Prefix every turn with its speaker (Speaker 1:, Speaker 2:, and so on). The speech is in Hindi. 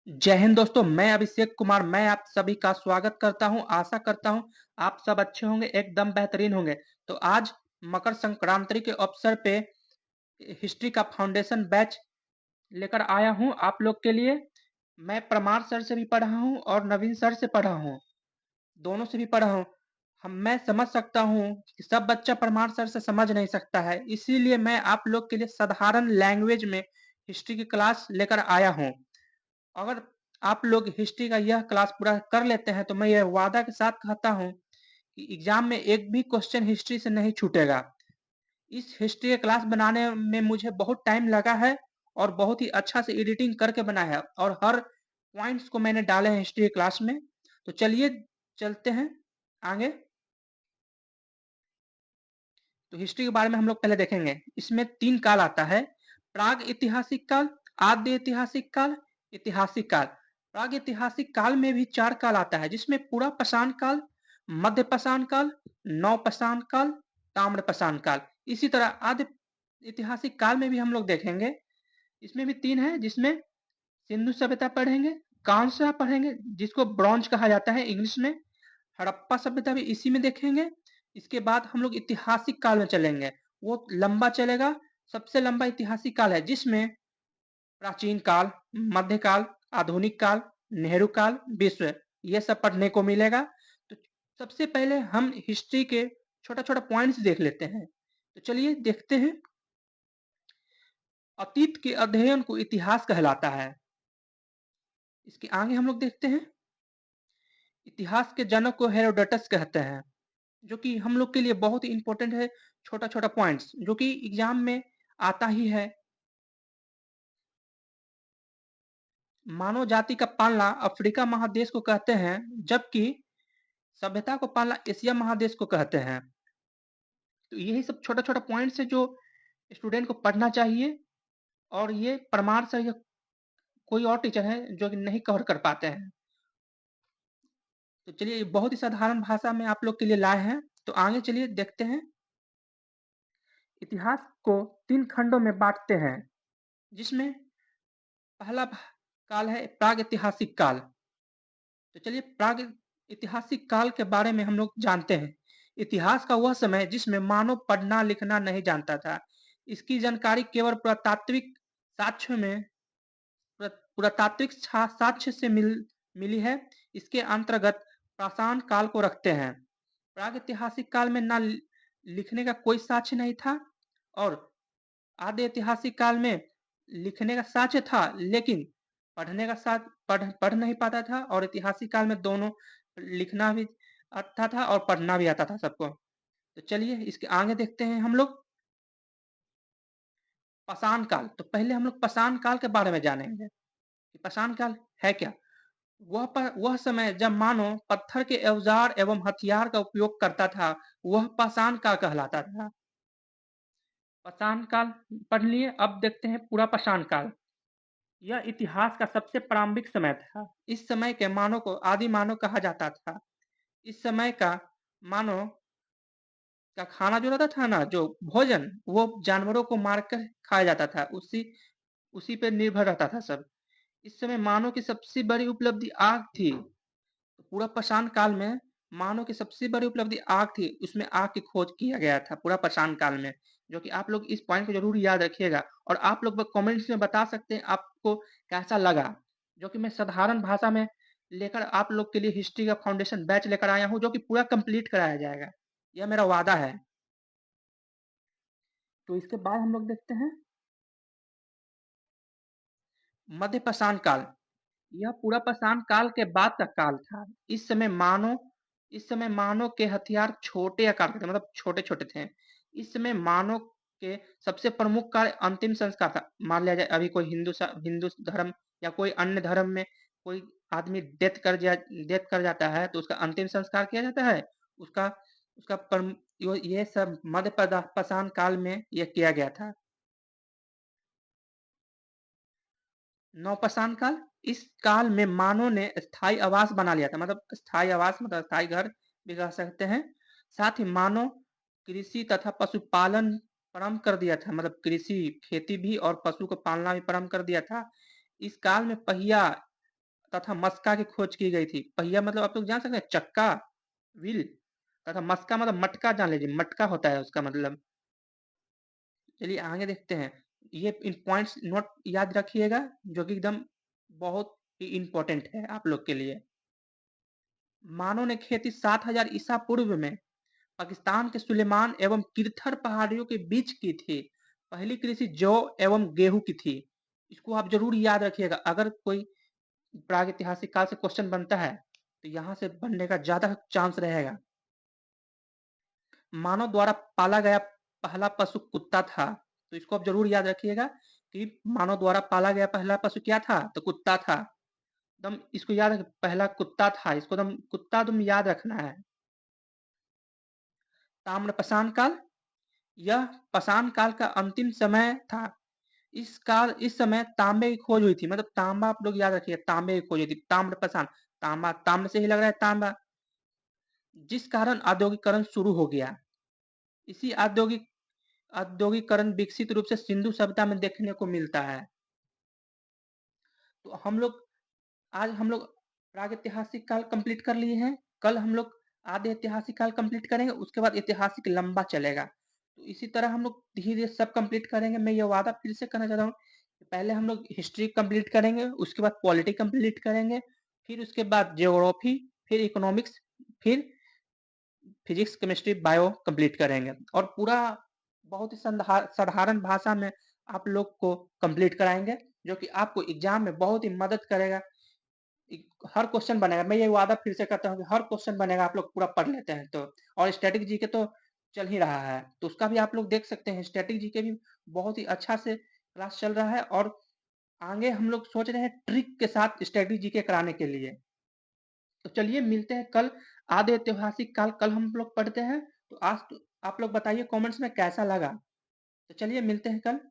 Speaker 1: जय हिंद दोस्तों, मैं अभिषेक कुमार मैं आप सभी का स्वागत करता हूं। आशा करता हूं आप सब अच्छे होंगे, एकदम बेहतरीन होंगे। तो आज मकर संक्रांति के अवसर पे हिस्ट्री का फाउंडेशन बैच लेकर आया हूं आप लोग के लिए। मैं परमार सर से भी पढ़ा हूं और नवीन सर से पढ़ा हूं, दोनों से भी पढ़ा हूं। मैं समझ सकता हूं कि सब बच्चा परमार सर से समझ नहीं सकता है, इसीलिए मैं आप लोग के लिए साधारण लैंग्वेज में हिस्ट्री की क्लास लेकर आया हूं। अगर आप लोग हिस्ट्री का यह क्लास पूरा कर लेते हैं तो मैं यह वादा के साथ कहता हूं कि एग्जाम में एक भी क्वेश्चन हिस्ट्री से नहीं छूटेगा। इस हिस्ट्री के क्लास बनाने में मुझे बहुत टाइम लगा है और बहुत ही अच्छा से एडिटिंग करके बनाया है और हर पॉइंट्स को मैंने डाले हैं हिस्ट्री के क्लास में। तो चलिए चलते हैं आगे। तो हिस्ट्री के बारे में हम लोग पहले देखेंगे। इसमें 3 काल आता है: प्राग ऐतिहासिक काल, आद्य ऐतिहासिक काल, ऐतिहासिक काल। प्राग ऐतिहासिक काल में भी 4 काल आता है, जिसमें पूरा पाषाण काल, मध्य पाषाण काल, नव पाषाण काल, ताम्र पाषाण काल। इसी तरह आद्य ऐतिहासिक काल में भी हम लोग देखेंगे। इसमें भी 3 है, जिसमें सिंधु सभ्यता पढ़ेंगे, कांस्य पढ़ेंगे जिसको ब्रॉन्ज कहा जाता है इंग्लिश में, हड़प्पा सभ्यता भी इसी में देखेंगे। इसके बाद हम लोग ऐतिहासिक काल में चलेंगे, वो लंबा चलेगा। सबसे लंबा ऐतिहासिक काल है, जिसमें प्राचीन काल, मध्यकाल, आधुनिक काल, नेहरू काल, विश्व, ये सब पढ़ने को मिलेगा। तो सबसे पहले हम हिस्ट्री के छोटा छोटा पॉइंट्स देख लेते हैं। तो चलिए देखते हैं। अतीत के अध्ययन को इतिहास कहलाता है। इसके आगे हम लोग देखते हैं। इतिहास के जनक को हेरोडोटस कहते हैं, जो कि हम लोग के लिए बहुत ही इंपॉर्टेंट है। छोटा छोटा पॉइंट्स जो कि एग्जाम में आता ही है। मानव जाति का पालना अफ्रीका महादेश को कहते हैं, जबकि सभ्यता को पालना एशिया महादेश को कहते हैं। तो यही सब छोटा छोटा पॉइंट्स है जो स्टूडेंट को पढ़ना चाहिए। और ये परमार सर या कोई और टीचर है जो कि नहीं कवर कर पाते हैं। तो चलिए, बहुत ही साधारण भाषा में आप लोग के लिए लाए हैं। तो आगे चलिए देखते हैं। इतिहास को 3 खंडों में बांटते हैं, जिसमें पहला काल है प्राग ऐतिहासिक काल। तो चलिए प्राग ऐतिहासिक काल के बारे में हम लोग जानते हैं। इतिहास का वह समय जिसमें मानव पढ़ना लिखना नहीं जानता था। इसकी जानकारी केवल पुरातात्विक साक्ष्य में पुरातात्विक साक्ष्य से मिली है। इसके अंतर्गत पाषाण काल को रखते हैं। प्राग ऐतिहासिक काल में ना लिखने का कोई साक्ष्य नहीं था, और आद्य ऐतिहासिक काल में लिखने का साक्ष्य था, लेकिन पढ़ने का साथ पढ़ नहीं पाता था। और ऐतिहासिक काल में दोनों लिखना भी आता था और पढ़ना भी आता था सबको। तो चलिए इसके आगे देखते हैं हम लोग। पाषाण काल। तो पहले हम लोग पाषाण काल के बारे में जानेंगे कि पाषाण काल है क्या। वह समय जब मानव पत्थर के औजार एवं हथियार का उपयोग करता था, वह पाषाण काल कहलाता था। पाषाण काल पढ़ लिए। अब देखते हैं पूरा पाषाण काल। यह इतिहास का सबसे प्रारंभिक समय था। इस समय के मानव को आदि मानव कहा जाता था। इस समय का मानव का खाना जो रहता था ना, जो भोजन, वो जानवरों को मारकर खाया जाता था। उसी उसी पे निर्भर रहता था सब। इस समय मानव की सबसे बड़ी उपलब्धि आग थी। पूरा पाषाण काल में मानव की सबसे बड़ी उपलब्धि आग थी। उसमें आग की खोज किया गया था पूरा पाषाण काल में, जो कि आप लोग इस पॉइंट को जरूर याद रखिएगा। और आप लोग कमेंट्स में बता सकते हैं आपको कैसा लगा, जो कि मैं साधारण भाषा में लेकर आप लोग के लिए हिस्ट्री का फाउंडेशन बैच लेकर आया हूं, जो कि पूरा कंप्लीट कराया जाएगा। यह मेरा वादा है। तो इसके बाद हम लोग देखते हैं मध्य पाषाण काल। यह पूरा पाषाण काल के बाद का काल था। इस समय मानव के हथियार छोटे आकार के थे, मतलब छोटे-छोटे थे। इस समय मानव के सबसे प्रमुख कार्य अंतिम संस्कार था। मान लिया जाए अभी कोई हिंदू धर्म या कोई अन्य धर्म में कोई आदमी डेथ कर जाता है, तो उसका अंतिम संस्कार किया जाता है। उसका उसका परम यो ये सब पाषाण काल में ये किया गया था। नवपाषाण काल। इस काल में मानव ने स्थायी आवास बना लिया था, मतलब स्थायी आवास मतलब स्थायी घर भी कह सकते हैं। साथ ही मानव कृषि तथा पशुपालन प्रारंभ कर दिया था, मतलब कृषि खेती भी और पशु को पालना भी प्रारंभ कर दिया था। इस काल में पहिया तथा मस्का की खोज की गई थी। पहिया मतलब आप लोग जान सकते हैं चक्का, व्हील, तथा मस्का मतलब मटका जान लीजिए, मटका होता है उसका मतलब। चलिए आगे देखते हैं। ये इन पॉइंट्स नोट याद रखिएगा जो कि एकदम बहुत ही इम्पोर्टेंट है आप लोग के लिए। मानव ने खेती 7000 ईसा पूर्व में पाकिस्तान के सुलेमान एवं किरथर पहाड़ियों के बीच की थी। पहली कृषि जौ एवं गेहूं की थी। इसको आप जरूर याद रखिएगा। अगर कोई प्रागैतिहासिक काल से क्वेश्चन बनता है तो यहाँ से बनने का ज्यादा चांस रहेगा। मानव द्वारा पाला गया पहला पशु कुत्ता था। तो इसको आप जरूर याद रखिएगा कि मानव द्वारा पाला गया पहला पशु क्या था, तो कुत्ता था। एकदम इसको याद रख, पहला कुत्ता था, इसको तुम कुत्ता तुम याद रखना है। ताम्रपाषाण काल, यह पाषाण काल का अंतिम समय था। इस समय तांबे की खोज हुई थी, मतलब तांबा आप लोग याद रखिए, तांबे की खोज हुई थी। ताम्रपाषाण, तांबा, ताम्र से ही लग रहा है तांबा, जिस कारण औद्योगिकरण शुरू हो गया। इसी औद्योगिकरण विकसित रूप से सिंधु सभ्यता में देखने को मिलता है। तो आज हम लोग प्रागैतिहासिक काल कंप्लीट कर लिए हैं। कल हम लोग आधे ऐतिहासिक काल कंप्लीट करेंगे, उसके बाद ऐतिहासिक लंबा चलेगा। तो इसी तरह हम लोग धीरे-धीरे सब कंप्लीट करेंगे। मैं ये वादा फिर से करना चाहता हूँ कि पहले हम लोग हिस्ट्री कंप्लीट करेंगे, उसके बाद पॉलिटी कंप्लीट करेंगे, फिर उसके बाद ज्योग्राफी, फिर इकोनॉमिक्स, फिर फिजिक्स, केमिस्ट्री, बायो कंप्लीट करेंगे और पूरा बहुत ही साधारण भाषा में आप लोग को कंप्लीट कराएंगे, जो कि आपको एग्जाम में बहुत ही मदद करेगा। हर क्वेश्चन बनेगा, मैं ये वादा फिर से करता हूँ कि हर क्वेश्चन बनेगा, आप लोग पूरा पढ़ लेते हैं तो। और स्टैटिक जीके तो चल ही रहा है, तो उसका भी आप लोग देख सकते हैं। स्टैटिक जीके भी बहुत ही अच्छा से क्लास चल रहा है और आगे हम लोग सोच रहे हैं ट्रिक के साथ स्टैटिक जीके कराने के लिए। तो चलिए मिलते हैं कल। आधे ऐतिहासिक काल कल हम लोग पढ़ते हैं। तो आज तो आप लोग बताइए कमेंट्स में कैसा लगा। तो चलिए मिलते हैं कल।